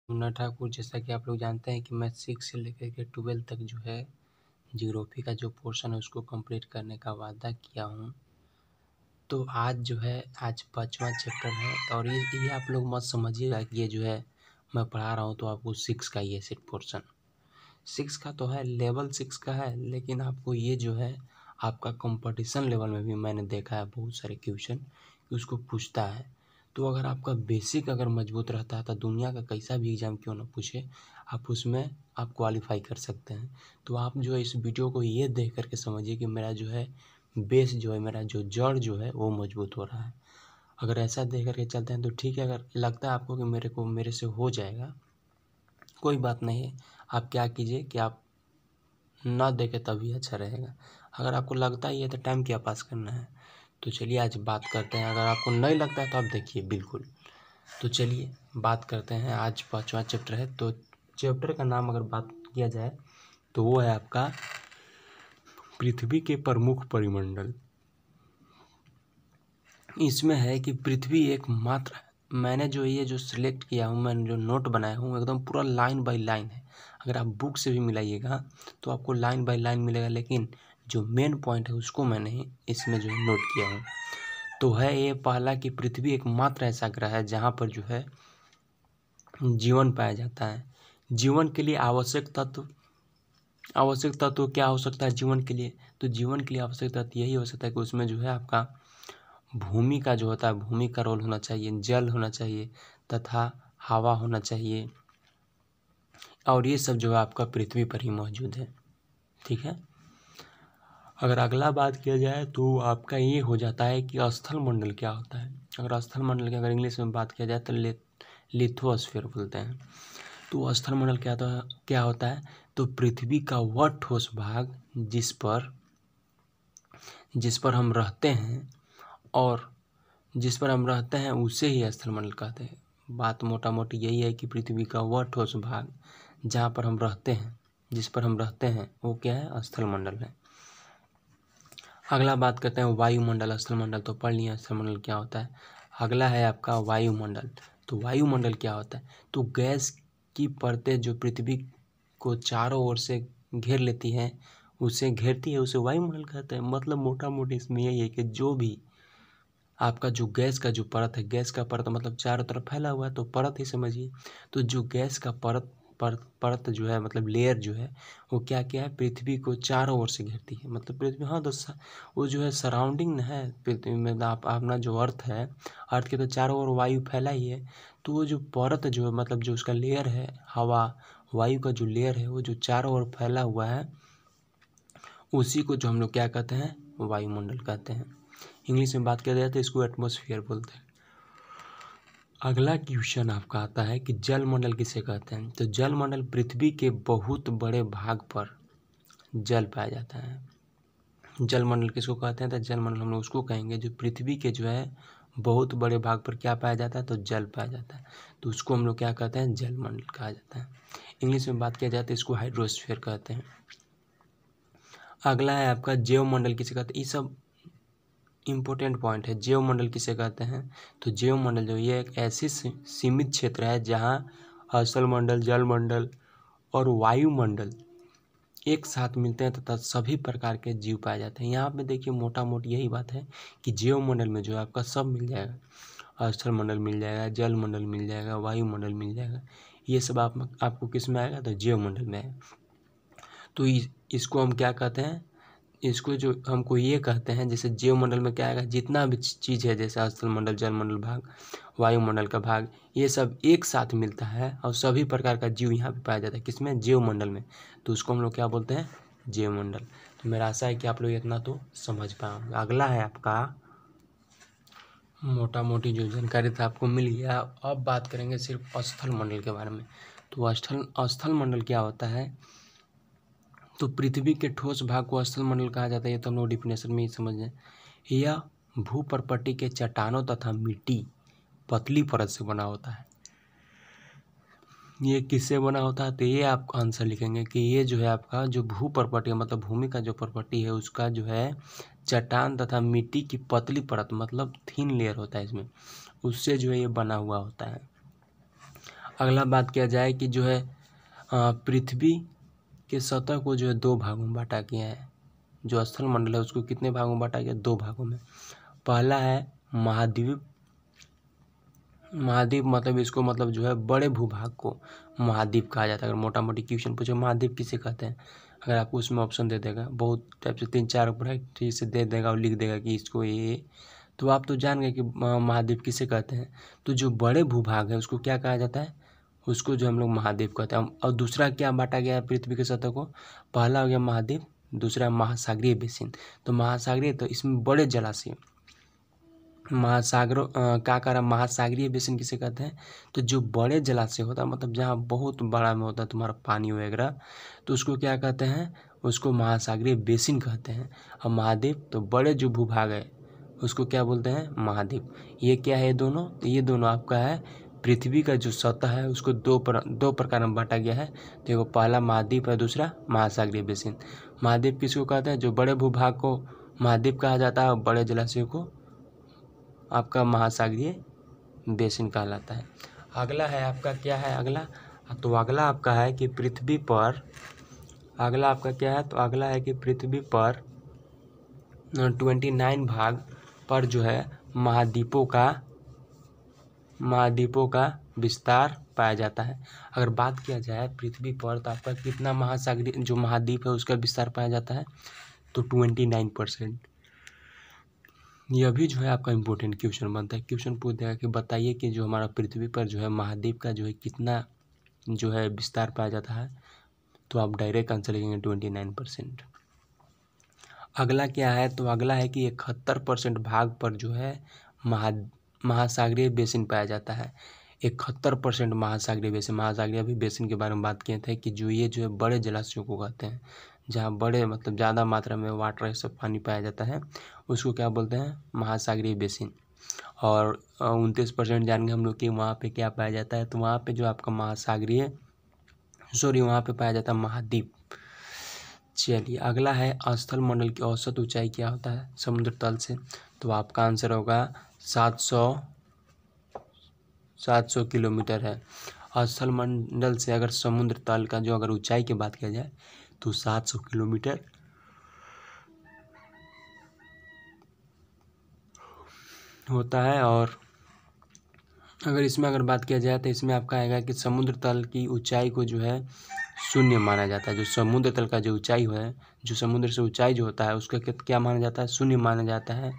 मुन्ना ठाकुर, जैसा कि आप लोग जानते हैं कि मैं 6 से लेकर के 12 तक जो है ज्योग्राफी का जो पोर्शन है उसको कंप्लीट करने का वादा किया हूँ। तो आज जो है आज 5वां चैप्टर है और ये आप लोग मत समझिएगा कि ये जो है मैं पढ़ा रहा हूँ तो आपको 6 का ये सेट पोर्शन 6 का तो है, लेवल 6 का है, लेकिन आपको ये जो है आपका कंपटीशन लेवल में भी मैंने देखा है बहुत सारे क्वेश्चन कि उसको पूछता है। तो अगर आपका बेसिक अगर मजबूत रहता है तो दुनिया का कैसा भी एग्ज़ाम क्यों ना पूछे, आप उसमें आप क्वालिफाई कर सकते हैं। तो आप जो है इस वीडियो को ये देख कर के समझिए कि मेरा जो है बेस जो है, मेरा जो जड़ जो है वो मजबूत हो रहा है। अगर ऐसा देख कर के चलते हैं तो ठीक है, अगर लगता है आपको कि मेरे से हो जाएगा, कोई बात नहीं है। आप क्या कीजिए कि आप ना देखें तभी अच्छा रहेगा। अगर आपको लगता ही है तो टाइम क्या पास करना है। तो चलिए आज बात करते हैं, अगर आपको नहीं लगता है तो आप देखिए बिल्कुल। तो चलिए बात करते हैं, आज 5वां चैप्टर है। तो चैप्टर का नाम अगर बात किया जाए तो वो है आपका पृथ्वी के प्रमुख परिमंडल। इसमें है कि पृथ्वी एकमात्र, मैंने जो ये जो सिलेक्ट किया हूँ, मैंने जो नोट बनाया हूँ एकदम पूरा लाइन बाय लाइन है। अगर आप बुक से भी मिलाइएगा तो आपको लाइन बाय लाइन मिलेगा, लेकिन जो मेन पॉइंट है उसको मैंने इसमें जो है नोट किया हूँ। तो है ये पहला कि पृथ्वी एकमात्र ऐसा ग्रह है जहाँ पर जो है जीवन पाया जाता है। जीवन के लिए आवश्यक तत्व क्या हो सकता है जीवन के लिए? तो जीवन के लिए आवश्यक तत्व यही हो सकता है कि उसमें जो है आपका भूमि का जो होता है, भूमि का रोल होना चाहिए, जल होना चाहिए तथा हवा होना चाहिए, और ये सब जो है आपका पृथ्वी पर ही मौजूद है। ठीक है। अगर अगला बात किया जाए तो आपका ये हो जाता है कि स्थल मंडल क्या होता है। अगर स्थल मंडल की अगर इंग्लिश में बात किया जाए तो लिथोस्फीयर बोलते हैं। तो स्थल मंडल क्या होता है? तो पृथ्वी का वह ठोस भाग जिस पर हम रहते हैं और जिस पर हम रहते हैं उसे ही स्थल मंडल कहते हैं। बात मोटा मोटी यही है कि पृथ्वी का वह ठोस भाग जहाँ पर हम रहते हैं, जिस पर हम रहते हैं, वो क्या है? स्थल मंडल है। अगला बात करते हैं वायुमंडल। स्थल मंडल तो पढ़ लिया, स्थल मंडल क्या होता है। अगला है आपका वायुमंडल। तो वायुमंडल क्या होता है? तो गैस की परतें जो पृथ्वी को चारों ओर से घेर लेती हैं, उसे घेरती है, उसे वायुमंडल कहते हैं। मतलब मोटा मोटी इसमें यही है कि जो भी आपका जो गैस का जो परत है, गैस का परत मतलब चारों तरफ फैला हुआ है तो परत ही समझिए। तो जो गैस का परत जो है, मतलब लेयर जो है, वो क्या क्या है? पृथ्वी को चारों ओर से घेरती है। मतलब पृथ्वी, हाँ दोस्त, वो जो है सराउंडिंग है पृथ्वी में। आप अपना जो अर्थ है, अर्थ के तो चारों ओर वायु फैला ही है। तो वो जो परत जो है, मतलब जो उसका लेयर है, हवा वायु का जो लेयर है, वो जो चारों ओर फैला हुआ है, उसी को जो हम लोग क्या कहते हैं? वायुमंडल कहते हैं। इंग्लिश में बात किया जाए तो इसको एटमॉस्फेयर बोलते हैं। अगला क्वेश्चन आपका आता है कि जलमंडल किसे कहते हैं। तो जलमंडल पृथ्वी के बहुत बड़े भाग पर जल पाया जाता है। जलमंडल किसको कहते हैं? तो जलमंडल हम लोग उसको कहेंगे जो पृथ्वी के जो है बहुत बड़े भाग पर क्या पाया जाता है? तो जल पाया जाता है। तो उसको हम लोग क्या कहते हैं? जलमंडल कहा जाता है। इंग्लिश में बात किया जाए तो इसको हाइड्रोस्फीयर कहते हैं। अगला है आपका जैवमंडल किसे कहते हैं। ये सब इम्पोर्टेंट पॉइंट है। जैवमंडल किसे कहते हैं? तो जैवमंडल जो ये एक ऐसी सीमित क्षेत्र है जहाँ स्थल मंडल, जलमंडल और वायुमंडल एक साथ मिलते हैं तथा सभी प्रकार के जीव पाए जाते हैं। यहाँ पे देखिए मोटा मोटी यही बात है कि जैवमंडल में जो है आपका सब मिल जाएगा। स्थल मंडल मिल जाएगा, जल मंडल मिल जाएगा, वायुमंडल मिल जाएगा। ये सब आपको किस में आएगा? तो जैवमंडल में आएगा। तो इसको हम क्या कहते हैं? इसको जो हमको ये कहते हैं, जैसे जैवमंडल में क्या आएगा? जितना भी चीज़ है, जैसे स्थल मंडल, जलमंडल भाग, वायुमंडल का भाग, ये सब एक साथ मिलता है और सभी प्रकार का जीव यहाँ पे पाया जाता है। किसमें? जैवमंडल में। तो उसको हम लोग क्या बोलते हैं? जैवमंडल। तो मेरा आशा है कि आप लोग इतना तो समझ पाए। अगला है आपका, मोटा मोटी जो जानकारी था आपको मिल गया। अब बात करेंगे सिर्फ स्थल मंडल के बारे में। तो स्थल मंडल क्या होता है? तो पृथ्वी के ठोस भाग को स्थल मंडल कहा जाता है। ये तो हम लोग डिफिनेशन में ही समझ जाए। यह भूपर्पटी के चट्टानों तथा मिट्टी पतली परत से बना होता है। ये किससे बना होता है? तो ये आप आंसर लिखेंगे कि ये जो है आपका जो भूपर्पटी है, मतलब भूमि का जो पर्पटी है, उसका जो है चट्टान तथा मिट्टी की पतली परत, मतलब थिन लेयर होता है इसमें, उससे जो है ये बना हुआ होता है। अगला बात किया जाए कि जो है पृथ्वी के सतह को जो है 2 भागों में बांटा गया है। जो स्थल मंडल है उसको कितने भागों में बांटा गया? 2 भागों में। पहला है महाद्वीप। महाद्वीप मतलब इसको मतलब जो है बड़े भूभाग को महाद्वीप कहा जाता है। अगर मोटा मोटी क्वेश्चन पूछे महाद्वीप किसे कहते हैं, अगर आपको उसमें ऑप्शन दे देगा, बहुत टाइप से 3-4 वैरायटी से दे देगा और लिख देगा कि इसको ये, तो आप तो जान गए कि महाद्वीप किसे कहते हैं। तो जो बड़े भूभाग है उसको क्या कहा जाता है? उसको जो हम लोग महाद्वीप कहते हैं। और दूसरा क्या बांटा गया है पृथ्वी के सतह को? पहला हो गया महाद्वीप, दूसरा महासागरीय बेसिन। तो महासागरीय, तो इसमें बड़े जलाशय महासागरों क्या कह रहा, महासागरीय बेसिन किसे कहते हैं? तो जो बड़े जलाशय होता है, मतलब जहाँ बहुत बड़ा में होता है तुम्हारा पानी वगैरह, तो उसको क्या कहते हैं? उसको महासागरीय बेसिन कहते हैं। और महाद्वीप, तो बड़े जो भूभाग है उसको क्या बोलते हैं? महाद्वीप। ये क्या है दोनों? तो ये दोनों आपका है पृथ्वी का जो सतह है उसको दो प्रकार में बांटा गया है। तो एक पहला महाद्वीप है, दूसरा महासागरीय बेसिन। महाद्वीप किसको कहते हैं? जो बड़े भूभाग को महाद्वीप कहा जाता है और बड़े जलाशयों को आपका महासागरीय बेसिन कहलाता है। अगला है आपका क्या है अगला? तो अगला आपका है कि पृथ्वी पर, अगला आपका क्या है? तो अगला है कि पृथ्वी पर 29 भाग पर जो है महाद्वीपों का विस्तार पाया जाता है। अगर बात किया जाए पृथ्वी पर तो आपका कितना महासागरीय जो महाद्वीप है उसका विस्तार पाया जाता है? तो 29%। यह भी जो है आपका इम्पोर्टेंट क्वेश्चन बनता है। क्वेश्चन पूछ देगा कि बताइए कि जो हमारा पृथ्वी पर जो है महाद्वीप का जो है कितना जो है विस्तार पाया जाता है, तो आप डायरेक्ट आंसर लिखेंगे 29%। अगला क्या है? तो अगला है कि 71% भाग पर जो है महासागरीय बेसिन पाया जाता है। 71% महासागरीय बेसिन। महासागरीय भी बेसिन के बारे में बात किए थे कि जो ये जो है बड़े जलाशयों को कहते हैं, जहाँ बड़े मतलब ज़्यादा मात्रा में वाटर सब पानी पाया जाता है, उसको क्या बोलते हैं? महासागरीय बेसिन। और 29% जानेंगे हम लोग कि वहाँ पे क्या पाया जाता है। तो वहाँ पे जो आपका वहाँ पे पाया जाता है महाद्वीप। चलिए अगला है स्थल मंडल की औसत ऊंचाई क्या होता है समुद्र तल से? तो आपका आंसर होगा 700 किलोमीटर है। स्थल मंडल से अगर समुद्र तल का जो अगर ऊंचाई की बात किया जाए तो 700 किलोमीटर होता है। और अगर इसमें अगर बात किया जाए तो इसमें आपका आएगा कि समुद्र तल की ऊंचाई को जो है शून्य माना जाता है। जो समुद्र तल का जो ऊंचाई है, जो समुद्र से ऊंचाई जो होता है उसका क्या माना जाता है? शून्य माना जाता है।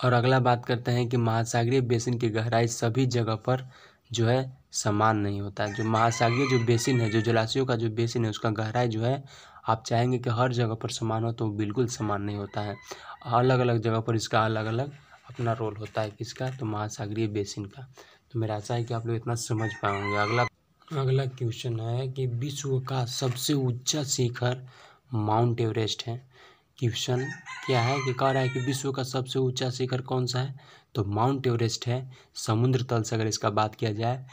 और अगला बात करते हैं कि महासागरीय बेसिन की गहराई सभी जगह पर जो है समान नहीं होता है। जो महासागरीय जो बेसिन है, जो जलाशयों का जो बेसिन है, उसका गहराई जो है आप चाहेंगे कि हर जगह पर समान हो, तो बिल्कुल समान नहीं होता है। अलग अलग जगह पर इसका अलग अलग अपना रोल होता है। किसका? तो महासागरीय बेसिन का। तो मेरा आशा है कि आप लोग इतना समझ पाएंगे। अगला क्वेश्चन है कि विश्व का सबसे ऊंचा शिखर माउंट एवरेस्ट है। क्वेश्चन क्या है कि कह रहा है कि विश्व का सबसे ऊंचा शिखर कौन सा है? तो माउंट एवरेस्ट है। समुद्र तल से अगर इसका बात किया जाए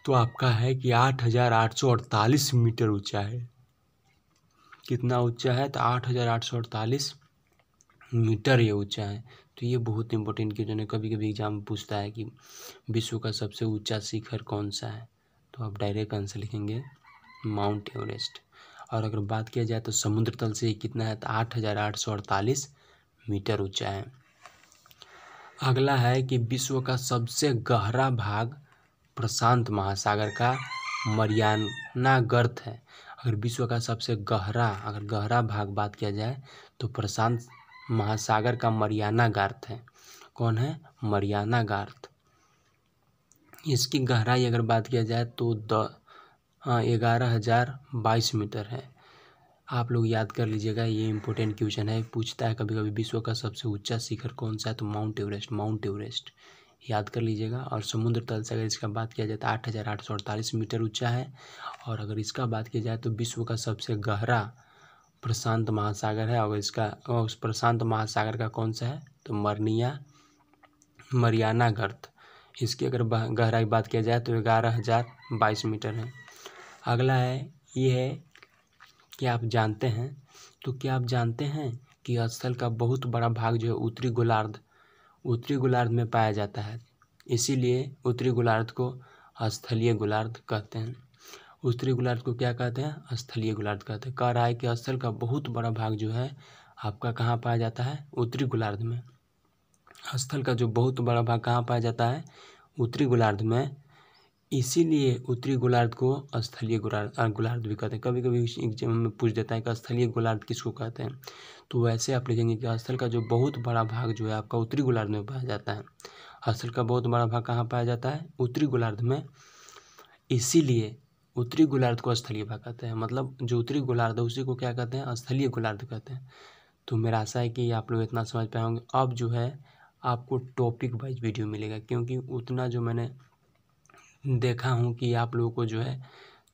तो आपका है कि 8,848 मीटर ऊंचा है। कितना ऊंचा है? तो 8,848 मीटर ये ऊंचा है। तो ये बहुत इंपॉर्टेंट क्वेश्चन है, कभी कभी एग्जाम में पूछता है कि विश्व का सबसे ऊंचा शिखर कौन सा है, तो आप डायरेक्ट आंसर लिखेंगे माउंट एवरेस्ट। और अगर बात किया जाए तो समुद्र तल से कितना है? तो 8,848 मीटर ऊंचा है। अगला है कि विश्व का सबसे गहरा भाग प्रशांत महासागर का मरियाना गर्त है। अगर विश्व का सबसे गहरा भाग बात किया जाए तो प्रशांत महासागर का मरियाना गर्त है। कौन है? मरियाना गर्त। इसकी गहराई अगर बात किया जाए तो 11,022 मीटर है। आप लोग याद कर लीजिएगा, ये इंपॉर्टेंट क्वेश्चन है, पूछता है कभी कभी विश्व का सबसे ऊंचा शिखर कौन सा है, तो माउंट एवरेस्ट याद कर लीजिएगा। और समुद्र तल से अगर इसका बात किया जाए तो 8,848 मीटर ऊंचा है। और अगर इसका बात की जाए तो विश्व का सबसे गहरा प्रशांत महासागर है। और इसका उस प्रशांत महासागर का कौन सा है? तो मरियाना गर्त। इसकी अगर गहराई बात किया जाए तो 11,022 मीटर है। अगला है ये है कि आप जानते हैं, तो क्या आप जानते हैं कि स्थल का बहुत बड़ा भाग जो है उत्तरी गोलार्ध में पाया जाता है। इसीलिए उत्तरी गोलार्ध को स्थलीय गोलार्ध कहते हैं। उत्तरी गोलार्ध को क्या कहते हैं? स्थलीय गोलार्ध कहते हैं। कह रहा है कि स्थल का बहुत बड़ा भाग जो है आपका कहाँ पाया जाता है? उत्तरी गोलार्ध में। स्थल का जो बहुत बड़ा भाग कहाँ पाया जाता है? उत्तरी गोलार्ध में। इसीलिए उत्तरी गोलार्ध को स्थलीय गोलार्ध भी कहते हैं। कभी कभी एग्जाम में पूछ देता है कि स्थलीय गोलार्ध किसको कहते हैं, तो वैसे आप लिखेंगे कि स्थल का जो बहुत बड़ा भाग जो है आपका उत्तरी गोलार्ध में पाया जाता है। स्थल का बहुत बड़ा भाग कहाँ पाया जाता है? उत्तरी गोलार्ध में। इसीलिए उत्तरी गोलार्ध को स्थलीय भाग कहते हैं। मतलब जो उत्तरी गोलार्ध है उसी को क्या कहते हैं? स्थलीय गोलार्ध कहते हैं। तो मेरा आशा है कि आप लोग इतना समझ पाए होंगे। अब जो है आपको टॉपिक वाइज वीडियो मिलेगा, क्योंकि उतना जो मैंने देखा हूँ कि आप लोगों को जो है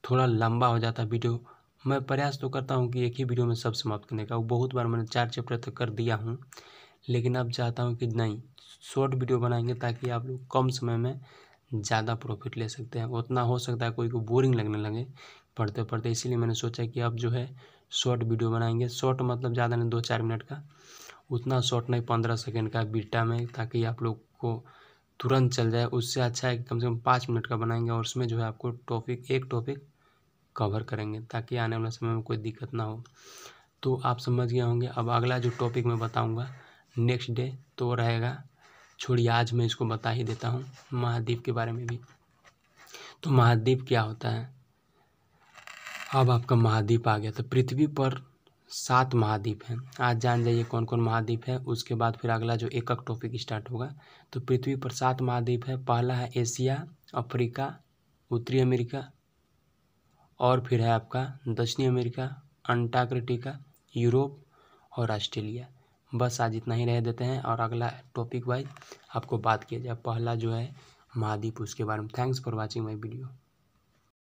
थोड़ा लंबा हो जाता है वीडियो। मैं प्रयास तो करता हूँ कि एक ही वीडियो में सब समाप्त करने का। वो बहुत बार मैंने 4 चैप्टर तक कर दिया हूँ, लेकिन अब चाहता हूँ कि नहीं, शॉर्ट वीडियो बनाएंगे ताकि आप लोग कम समय में ज़्यादा प्रॉफिट ले सकते हैं। उतना हो सकता है कोई को बोरिंग लगने लगे पढ़ते पढ़ते, इसीलिए मैंने सोचा कि अब जो है शॉर्ट वीडियो बनाएंगे। शॉर्ट मतलब ज़्यादा नहीं, 2-4 मिनट का, उतना शॉर्ट नहीं, 15 सेकेंड का बीटा में, ताकि आप लोग को तुरंत चल जाए। उससे अच्छा है कि कम से कम 5 मिनट का बनाएंगे और उसमें जो है आपको एक टॉपिक कवर करेंगे, ताकि आने वाले समय में कोई दिक्कत ना हो। तो आप समझ गए होंगे। अब अगला जो टॉपिक मैं बताऊंगा नेक्स्ट डे तो रहेगा, छोड़िए आज मैं इसको बता ही देता हूँ महाद्वीप के बारे में भी। तो महाद्वीप क्या होता है? अब आपका महाद्वीप आ गया। तो पृथ्वी पर 7 महाद्वीप हैं। आज जान जाइए कौन कौन महाद्वीप है, उसके बाद फिर अगला जो एक टॉपिक स्टार्ट होगा। तो पृथ्वी पर 7 महाद्वीप है। पहला है एशिया, अफ्रीका, उत्तरी अमेरिका, और फिर है आपका दक्षिणी अमेरिका, अंटार्कटिका, यूरोप और ऑस्ट्रेलिया। बस आज इतना ही रह देते हैं और अगला टॉपिक वाइज आपको बात किया जाए। पहला जो है महाद्वीप, उसके बारे में। Thanks for watching my video.